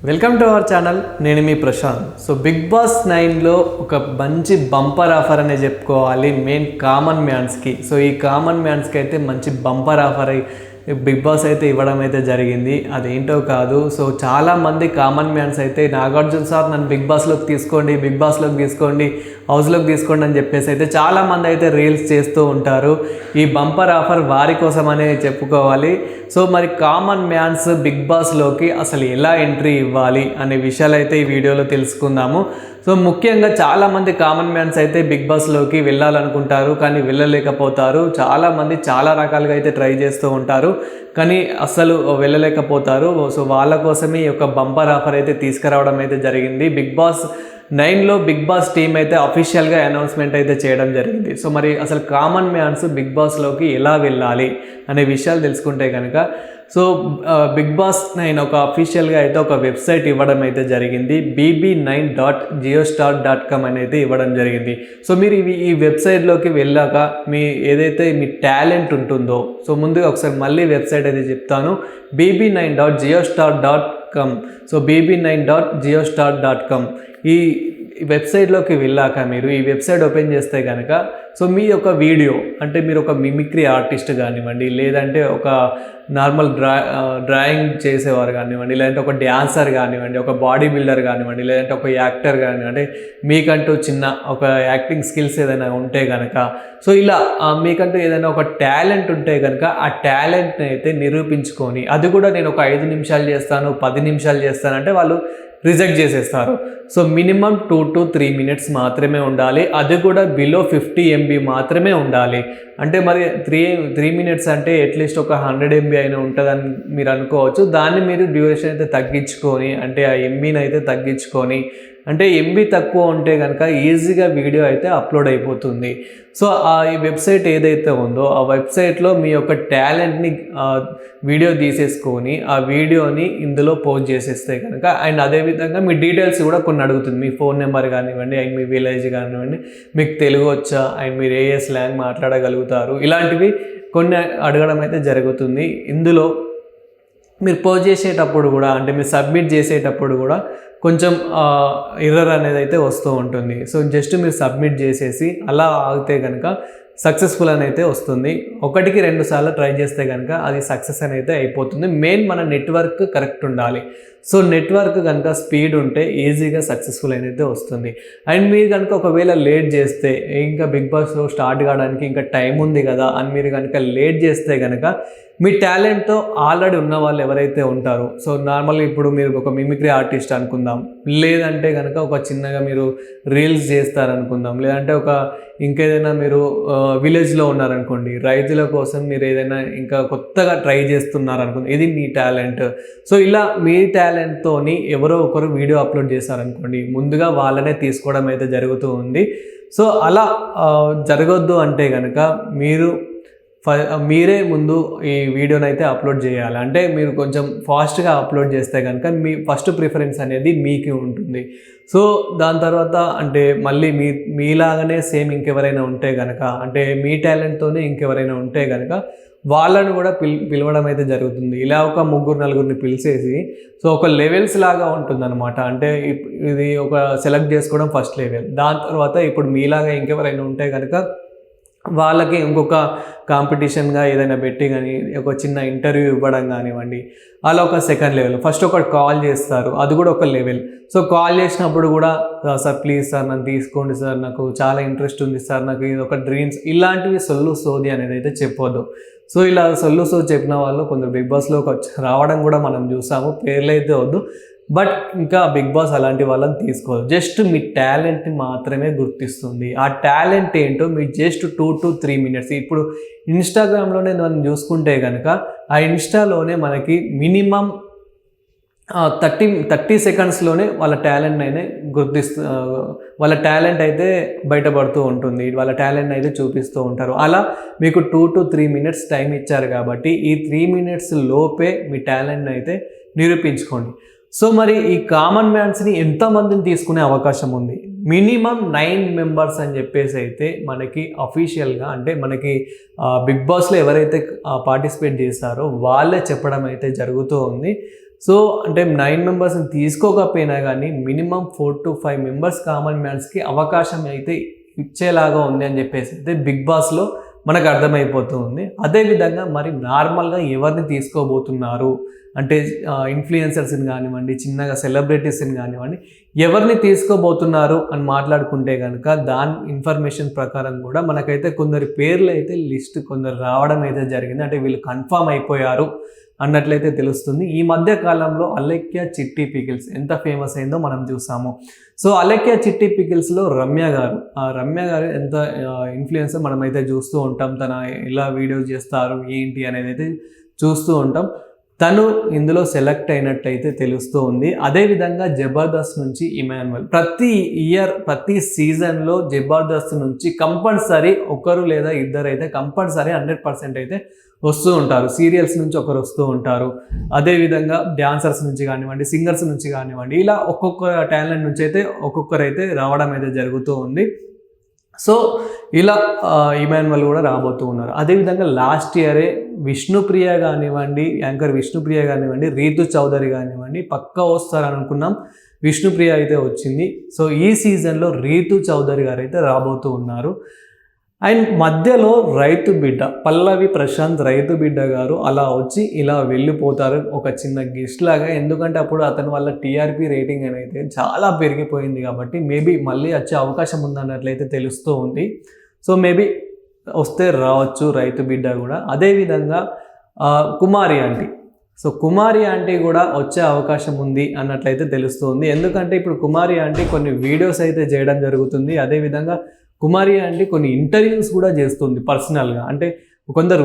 Welcome to our channel. నేను మీ Prashanth. So big boss 9లో ఒక మంచి బంపర్ ఆఫర్ అనే చెప్పుకోవాలి మెయిన్ కామన్ మ్యాన్స్కి. సో ఈ కామన్ మ్యాన్స్కి అయితే మంచి బంపర్ ఆఫర్ బిగ్ బాస్ అయితే ఇవ్వడం అయితే జరిగింది. అదేంటో కాదు, సో చాలామంది కామన్ మ్యాన్స్ అయితే నాగార్జున సార్ నన్ను బిగ్ బాస్లోకి తీసుకోండి, బిగ్ బాస్లోకి తీసుకోండి, హౌస్లోకి తీసుకోండి అని చెప్పేసి అయితే చాలామంది అయితే రీల్స్ చేస్తూ ఉంటారు. ఈ బంపర్ ఆఫర్ వారి కోసమనే చెప్పుకోవాలి. సో మరి కామన్ మ్యాన్స్ బిగ్ బాస్లోకి అసలు ఎలా ఎంట్రీ ఇవ్వాలి అనే విషయాలు అయితే ఈ వీడియోలో తెలుసుకుందాము. సో ముఖ్యంగా చాలామంది కామన్ మ్యాన్స్ అయితే బిగ్ బాస్లోకి వెళ్ళాలనుకుంటారు కానీ వెళ్ళలేకపోతారు. చాలామంది చాలా రకాలుగా అయితే ట్రై చేస్తూ ఉంటారు కానీ అస్సలు వెళ్ళలేకపోతారు. సో వాళ్ళ కోసమే ఈ యొక్క బంపర్ ఆఫర్ అయితే తీసుకురావడం అయితే జరిగింది. బిగ్ బాస్ 9లో బిగ్ బాస్ టీమ్ అయితే అఫీషియల్గా అనౌన్స్మెంట్ అయితే చేయడం జరిగింది. సో మరి అసలు కామన్ మ్యాన్స్ బిగ్ బాస్లోకి ఎలా వెళ్ళాలి అనే విషయాలు తెలుసుకుంటే కనుక సో బిగ్ బాస్ 9 ఒక అఫీషియల్గా అయితే ఒక వెబ్సైట్ ఇవ్వడం అయితే జరిగింది. bb9.geostar.com అనేది ఇవ్వడం జరిగింది. సో మీరు ఈ వెబ్సైట్లోకి వెళ్ళాక మీ ఏదైతే మీ టాలెంట్ ఉంటుందో, సో ముందుగా ఒకసారి మళ్ళీ వెబ్సైట్ అయితే చెప్తాను, bb9.geostar.com. సో bb9.geostar.com ఈ వెబ్సైట్లోకి వెళ్ళాక మీరు ఈ వెబ్సైట్ ఓపెన్ చేస్తే కనుక సో మీ యొక్క వీడియో అంటే మీరు ఒక మిమిక్రీ ఆర్టిస్ట్ కానివ్వండి, లేదంటే ఒక నార్మల్ డ్రాయింగ్ చేసేవారు కానివ్వండి, లేదంటే ఒక డ్యాన్సర్ కానివ్వండి, ఒక బాడీ బిల్డర్ కానివ్వండి, లేదంటే ఒక యాక్టర్ కానివ్వండి, మీకంటూ చిన్న ఒక యాక్టింగ్ స్కిల్స్ ఏదైనా ఉంటే కనుక సో ఇలా మీకంటూ ఏదైనా ఒక టాలెంట్ ఉంటే కనుక ఆ టాలెంట్ని అయితే నిరూపించుకొని, అది కూడా నేను ఒక 5 నిమిషాలు చేస్తాను, 10 నిమిషాలు చేస్తాను అంటే వాళ్ళు రిజెక్ట్ చేసేస్తారు. సో మినిమం 2 to 3 minutes మాత్రమే ఉండాలి, అది కూడా బిలో 50 MB మాత్రమే ఉండాలి. అంటే మరి 3 minutes అంటే అట్లీస్ట్ ఒక 100 MB అయినా ఉంటుందని మీరు అనుకోవచ్చు. దాన్ని మీరు డ్యూరేషన్ అయితే తగ్గించుకొని, అంటే ఆ ఎంబీని అయితే తగ్గించుకొని, అంటే ఎంబీ తక్కువ ఉంటే కనుక ఈజీగా వీడియో అయితే అప్లోడ్ అయిపోతుంది. సో ఈ వెబ్సైట్ ఏదైతే ఉందో ఆ వెబ్సైట్లో మీ యొక్క టాలెంట్ని వీడియో తీసేసుకొని ఆ వీడియోని ఇందులో పోస్ట్ చేసేస్తే కనుక, అండ్ అదేవిధంగా మీ డీటెయిల్స్ కూడా కొన్ని అడుగుతుంది. మీ ఫోన్ నెంబర్ కానివ్వండి, అండ్ మీ విలేజ్ కానివ్వండి, మీకు తెలుగు వచ్చా, అండ్ మీరు ఏ స్లాంగ్ మాట్లాడగలుగుతారు, ఇలాంటివి కొన్ని అడగడం అయితే జరుగుతుంది. ఇందులో మీరు పోస్ట్ చేసేటప్పుడు కూడా, అంటే మీరు సబ్మిట్ చేసేటప్పుడు కూడా కొంచెం ఎర్రర్ అనేది అయితే వస్తూ ఉంటుంది. సో జస్ట్ మీరు సబ్మిట్ చేసేసి అలా ఆగితే కనుక సక్సెస్ఫుల్ అని అయితే వస్తుంది. 1-2 సార్లు ట్రై చేస్తే కనుక అది సక్సెస్ అని అయితే అయిపోతుంది. మెయిన్ మన నెట్వర్క్ కరెక్ట్ ఉండాలి. సో నెట్వర్క్ కనుక స్పీడ్ ఉంటే ఈజీగా సక్సెస్ఫుల్ అయితే వస్తుంది. అండ్ మీరు కనుక ఒకవేళ లేట్ చేస్తే, ఇంకా బిగ్ బాస్ షో స్టార్ట్ కావడానికి ఇంకా టైం ఉంది కదా అని మీరు కనుక లేట్ చేస్తే కనుక మీ టాలెంట్తో ఆల్రెడీ ఉన్న వాళ్ళు ఎవరైతే ఉంటారో, సో నార్మల్గా ఇప్పుడు మీరు ఒక మిమిక్రీ ఆర్టిస్ట్ అనుకుందాం, లేదంటే కనుక ఒక చిన్నగా మీరు రీల్స్ చేస్తారనుకుందాం, లేదంటే ఒక ఇంకేదైనా మీరు విలేజ్లో ఉన్నారనుకోండి, రైతుల కోసం మీరు ఏదైనా ఇంకా కొత్తగా ట్రై చేస్తున్నారనుకోండి, ఇది మీ టాలెంట్. సో ఇలా మీ టాలెంట్తోని ఎవరో ఒకరు వీడియో అప్లోడ్ చేశారనుకోండి, ముందుగా వాళ్ళనే తీసుకోవడం అయితే జరుగుతూ ఉంది. సో అలా జరగొద్దు అంటే కనుక మీరే ముందు ఈ వీడియోని అయితే అప్లోడ్ చేయాలి. అంటే మీరు కొంచెం ఫాస్ట్గా అప్లోడ్ చేస్తే కనుక మీ ఫస్ట్ ప్రిఫరెన్స్ అనేది మీకు ఉంటుంది. సో దాని తర్వాత అంటే మళ్ళీ మీలాగానే సేమ్ ఇంకెవరైనా ఉంటే కనుక, అంటే మీ టాలెంట్తోనే ఇంకెవరైనా ఉంటే కనుక వాళ్ళను కూడా పిలవడం అయితే జరుగుతుంది. ఇలా ఒక 3-4 పిలిచేసి సో ఒక లెవెల్స్ లాగా ఉంటుందన్నమాట. అంటే ఇది ఒక సెలెక్ట్ చేసుకోవడం ఫస్ట్ లెవెల్. దాని తర్వాత ఇప్పుడు మీలాగా ఇంకెవరైనా ఉంటే కనుక వాళ్ళకి ఇంకొక కాంపిటీషన్గా ఏదైనా పెట్టి కానీ ఒక చిన్న ఇంటర్వ్యూ ఇవ్వడం కానివ్వండి, అలా ఒక సెకండ్ లెవెల్. ఫస్ట్ ఒకటి కాల్ చేస్తారు, అది కూడా ఒక లెవెల్. సో కాల్ చేసినప్పుడు కూడా సార్ ప్లీజ్ సార్ నన్ను తీసుకోండి సార్, నాకు చాలా ఇంట్రెస్ట్ ఉంది సార్, నాకు ఇది ఒక డ్రీమ్స్, ఇలాంటివి సోది అనేది అయితే చెప్పొద్దు. సో ఇలా సోది చెప్పిన వాళ్ళు కొందరు బిగ్ బాస్లోకి రావడం కూడా మనం చూసాము. పేర్లు అయితే వద్దు, బట్ ఇంకా బిగ్ బాస్ అలాంటి వాళ్ళని తీసుకోదు. జస్ట్ మీ టాలెంట్ని మాత్రమే గుర్తిస్తుంది. ఆ టాలెంట్ ఏంటో మీ జస్ట్ 2 to 3 minutes. ఇప్పుడు ఇన్స్టాగ్రామ్లోనే మనం చూసుకుంటే కనుక ఆ ఇన్స్టాలోనే మనకి మినిమం 30 secondsలోనే వాళ్ళ టాలెంట్ అయితే వాళ్ళ టాలెంట్ అయితే బయటపడుతూ ఉంటుంది, వాళ్ళ టాలెంట్ అయితే చూపిస్తూ ఉంటారు. అలా మీకు 2 to 3 minutes టైం ఇచ్చారు కాబట్టి ఈ 3 minutes లోపే మీ టాలెంట్ని అయితే నిరూపించుకోండి. సో మరి ఈ కామన్ మ్యాన్స్ని ఎంతమందిని తీసుకునే అవకాశం ఉంది? మినిమం 9 members అని చెప్పేసి అయితే మనకి అఫీషియల్గా, అంటే మనకి బిగ్ బాస్లో ఎవరైతే పార్టిసిపేట్ చేస్తారో వాళ్ళే చెప్పడం అయితే జరుగుతూ ఉంది. సో అంటే 9 మెంబర్స్ని తీసుకోకపోయినా కానీ మినిమం 4 to 5 మెంబర్స్ కామన్ మ్యాన్స్కి అవకాశం అయితే ఇచ్చేలాగా ఉంది అని చెప్పేసి అయితే బిగ్ బాస్లో మనకు అర్థమైపోతూ ఉంది. అదేవిధంగా మరి నార్మల్గా ఎవరిని తీసుకోబోతున్నారు అంటే ఇన్ఫ్లుయెన్సర్స్ని కానివ్వండి, చిన్నగా సెలబ్రిటీస్ని కానివ్వండి, ఎవరిని తీసుకోబోతున్నారు అని మాట్లాడుకుంటే కనుక దాని ఇన్ఫర్మేషన్ ప్రకారం కూడా మనకైతే కొందరి పేర్లు అయితే లిస్ట్ కొందరు రావడం అయితే జరిగింది. అంటే వీళ్ళు కన్ఫామ్ అయిపోయారు అన్నట్లయితే తెలుస్తుంది. ఈ మధ్య కాలంలో అలెక్య చిట్టి పికిల్స్ ఎంత ఫేమస్ అయిందో మనం చూసాము. సో అలెక్య చిట్టి పికిల్స్లో రమ్య గారు ఎంత ఇన్ఫ్లుయెన్సర్ మనమైతే చూస్తూ ఉంటాం. తన ఎలా వీడియోస్ చేస్తారు ఏంటి అనేది అయితే చూస్తూ ఉంటాం. తను ఇందులో సెలెక్ట్ అయినట్టయితే తెలుస్తూ ఉంది. అదేవిధంగా జబర్దస్త్ నుంచి ఇమాన్యువల్ ప్రతి సీజన్లో జబర్దస్త్ నుంచి కంపల్సరీ ఒకరు లేదా ఇద్దరు అయితే కంపల్సరీ 100% అయితే వస్తూ ఉంటారు. సీరియల్స్ నుంచి ఒకరు వస్తూ ఉంటారు. అదేవిధంగా డాన్సర్స్ నుంచి కానివ్వండి, సింగర్స్ నుంచి కానివ్వండి, ఇలా ఒక్కొక్క టాలెంట్ నుంచి అయితే ఒక్కొక్కరైతే రావడం అయితే జరుగుతూ ఉంది. సో ఇలా ఇమాన్యువల్ కూడా రాబోతూ ఉన్నారు. అదేవిధంగా లాస్ట్ ఇయరే విష్ణుప్రియ కానివ్వండి, యాంకర్ విష్ణుప్రియ కానివ్వండి, రీతు చౌదరి కానివ్వండి పక్కా వస్తారని అనుకున్నాం. విష్ణుప్రియ అయితే వచ్చింది. సో ఈ సీజన్లో రీతు చౌదరి గారు అయితే రాబోతూ ఉన్నారు. అండ్ మధ్యలో రైతు బిడ్డ పల్లవి ప్రశాంత్ రైతు బిడ్డ గారు అలా వచ్చి ఇలా వెళ్ళిపోతారు ఒక చిన్న గెస్ట్ లాగా. ఎందుకంటే అప్పుడు అతని వల్ల టీఆర్పీ రేటింగ్ అనేది చాలా పెరిగిపోయింది కాబట్టి మేబీ మళ్ళీ వచ్చే అవకాశం ఉందన్నట్లయితే తెలుస్తూ ఉంది. సో మేబీ వస్తే రావచ్చు రైతు బిడ్డ కూడా. అదేవిధంగా కుమారి ఆంటీ కూడా వచ్చే అవకాశం ఉంది అన్నట్లయితే తెలుస్తుంది. ఎందుకంటే ఇప్పుడు కుమారి ఆంటీ కొన్ని వీడియోస్ అయితే చేయడం జరుగుతుంది. అదేవిధంగా కుమారి ఆంటీ కొన్ని ఇంటర్వ్యూస్ కూడా చేస్తుంది పర్సనల్గా. అంటే కొందరు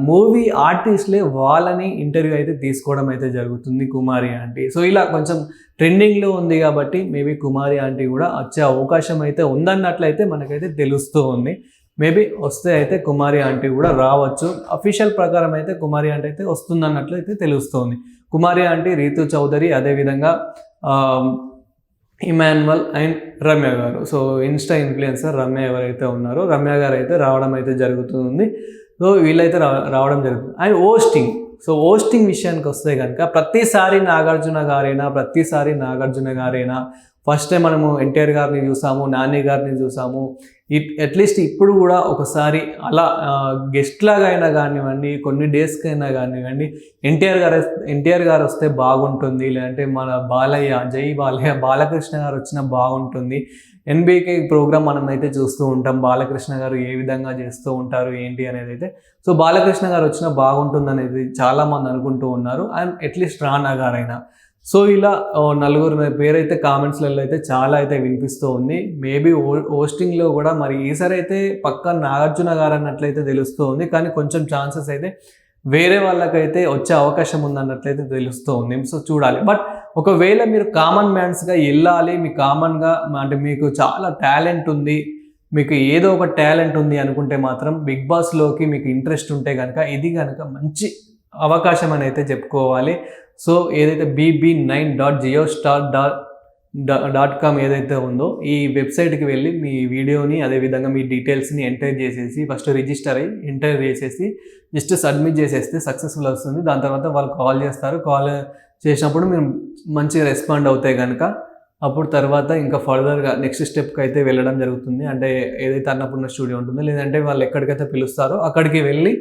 మూవీ ఆర్టిస్ట్లే వాళ్ళని ఇంటర్వ్యూ అయితే తీసుకోవడం అయితే జరుగుతుంది కుమారి ఆంటీ. సో ఇలా కొంచెం ట్రెండింగ్లో ఉంది కాబట్టి మేబీ కుమారి ఆంటీ కూడా వచ్చే అవకాశం అయితే ఉందన్నట్లయితే మనకైతే తెలుస్తూ ఉంది. మేబీ వస్తే అయితే కుమారి ఆంటీ కూడా రావచ్చు. అఫీషియల్ ప్రకారం అయితే కుమారి ఆంటీ అయితే వస్తుందన్నట్లయితే తెలుస్తుంది. కుమారి ఆంటీ, రీతు చౌదరి, అదేవిధంగా ఇమాన్యువల్ అండ్ రమ్య గారు. సో ఇన్స్టా ఇన్ఫ్లుయెన్సర్ రమ్య ఎవరైతే ఉన్నారో రమ్య గారు అయితే రావడం అయితే జరుగుతుంది. సో వీళ్ళైతే రావడం జరుగుతుంది. అండ్ హోస్టింగ్ విషయానికి వస్తే కనుక ప్రతిసారి నాగార్జున గారైనా ఫస్ట్ టైం మనము ఎన్టీఆర్ గారిని చూసాము, నాని గారిని చూసాము. అట్లీస్ట్ ఇప్పుడు కూడా ఒకసారి అలా గెస్ట్ లాగా అయినా కానివ్వండి, కొన్ని డేస్కి అయినా కానివ్వండి ఎన్టీఆర్ గారు వస్తే బాగుంటుంది. లేదంటే మన జై బాలయ్య బాలకృష్ణ గారు వచ్చినా బాగుంటుంది. ఎన్బీకే ప్రోగ్రామ్ మనం అయితే చూస్తూ ఉంటాం. బాలకృష్ణ గారు ఏ విధంగా చేస్తూ ఉంటారు ఏంటి అనేది అయితే. సో బాలకృష్ణ గారు వచ్చినా బాగుంటుంది అనేది చాలామంది అనుకుంటూ ఉన్నారు. అండ్ అట్లీస్ట్ రానా గారైనా. సో ఇలా నలుగురు పేరైతే కామెంట్స్లలో అయితే చాలా అయితే వినిపిస్తూ ఉంది. మేబీ హోస్టింగ్లో కూడా మరి ఈసారి అయితే పక్కా నాగార్జున గారు అన్నట్లయితే తెలుస్తూ ఉంది. కానీ కొంచెం ఛాన్సెస్ అయితే వేరే వాళ్ళకైతే వచ్చే అవకాశం ఉందన్నట్లయితే తెలుస్తూ ఉంది. సో చూడాలి. బట్ ఒకవేళ మీరు కామన్ మ్యాన్స్గా వెళ్ళాలి, మీ కామన్గా అంటే మీకు చాలా టాలెంట్ ఉంది, మీకు ఏదో ఒక టాలెంట్ ఉంది అనుకుంటే మాత్రం బిగ్ బాస్లోకి మీకు ఇంట్రెస్ట్ ఉంటే కనుక ఇది కనుక మంచి అవకాశం అని అయితే చెప్పుకోవాలి. సో ఏదైతే bb9.geostar.com ఏదైతే ఉందో ఈ వెబ్సైట్కి వెళ్ళి మీ వీడియోని అదేవిధంగా మీ డీటెయిల్స్ని ఎంటర్ చేసేసి ఫస్ట్ రిజిస్టర్ అయ్యి ఎంటర్ చేసేసి జస్ట్ సబ్మిట్ చేసేస్తే సక్సెస్ఫుల్ వస్తుంది. దాని తర్వాత వాళ్ళు కాల్ చేస్తారు. కాల్ చేసినప్పుడు మీరు మంచిగా రెస్పాండ్ అవుతే కనుక అప్పుడు తర్వాత ఇంకా ఫర్దర్గా నెక్స్ట్ స్టెప్కి అయితే వెళ్ళడం జరుగుతుంది. అంటే ఏదైతే అన్నపూర్ణ స్టూడియో ఉంటుందో లేదంటే వాళ్ళు ఎక్కడికైతే పిలుస్తారో అక్కడికి వెళ్ళి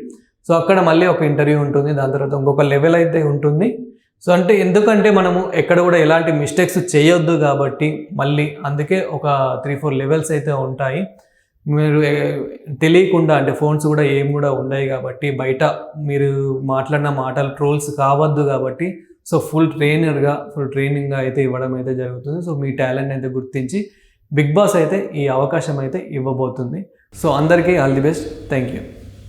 సో అక్కడ మళ్ళీ ఒక ఇంటర్వ్యూ ఉంటుంది. దాని తర్వాత ఇంకొక లెవెల్ అయితే ఉంటుంది. సో అంటే ఎందుకంటే మనము ఎక్కడ కూడా ఎలాంటి మిస్టేక్స్ చేయొద్దు కాబట్టి మళ్ళీ అందుకే ఒక 3-4 లెవెల్స్ అయితే ఉంటాయి. మీరు తెలియకుండా అంటే ఫోన్స్ కూడా ఏం కూడా ఉన్నాయి కాబట్టి బయట మీరు మాట్లాడిన మాటలు ట్రోల్స్ కావద్దు కాబట్టి సో ఫుల్ ట్రైనింగ్గా అయితే ఇవ్వడం అయితే జరుగుతుంది. సో మీ టాలెంట్ అయితే గుర్తించి బిగ్ బాస్ అయితే ఈ అవకాశం అయితే ఇవ్వబోతుంది. సో అందరికీ all the best. Thank you.